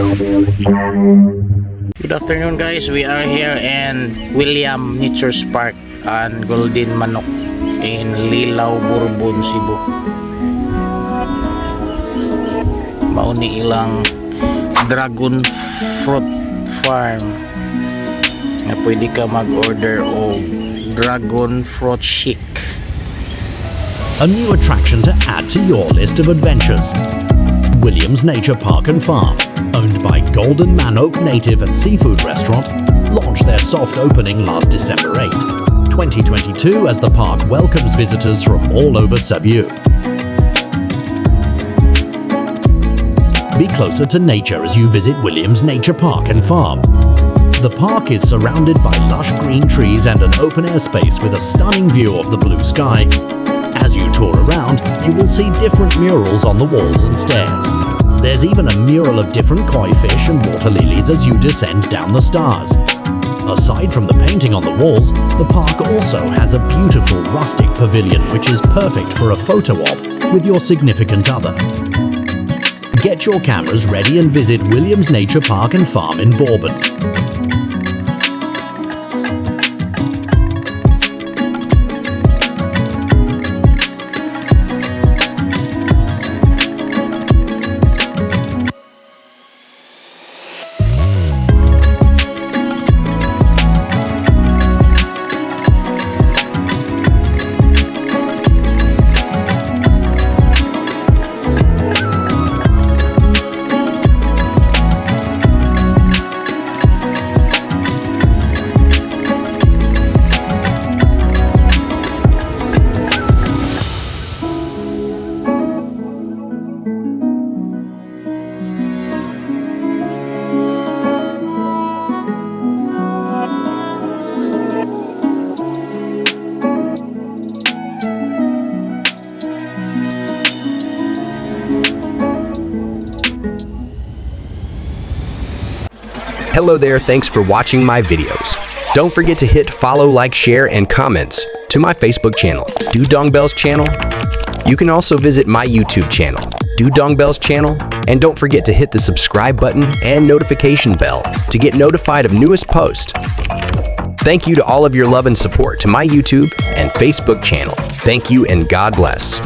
Good afternoon guys, we are here in William Nature's Park and Golden Manok in Lilaw, Borbon, Cebu. Mauni ilang dragon fruit farm na pwede ka mag-order o dragon fruit shake. A new attraction to add to your list of adventures. Williams Nature Park and Farm, owned by Golden Manok Native and Seafood Restaurant, launched their soft opening last December 8, 2022 as the park welcomes visitors from all over Cebu. Be closer to nature as you visit Williams Nature Park and Farm. The park is surrounded by lush green trees and an open-air space with a stunning view of the blue sky. As you tour around, you will see different murals on the walls and stairs. There's even a mural of different koi fish and water lilies as you descend down the stars. Aside from the painting on the walls, the park also has a beautiful rustic pavilion which is perfect for a photo op with your significant other. Get your cameras ready and visit Williams Nature Park and Farm in Borbon. Hello there, thanks for watching my videos. Don't forget to hit follow, like, share, and comments to my Facebook channel, Dudong Bell's channel. You can also visit my YouTube channel, Dudong Bell's channel, and don't forget to hit the subscribe button and notification bell to get notified of newest posts. Thank you to all of your love and support to my YouTube and Facebook channel. Thank you and God bless.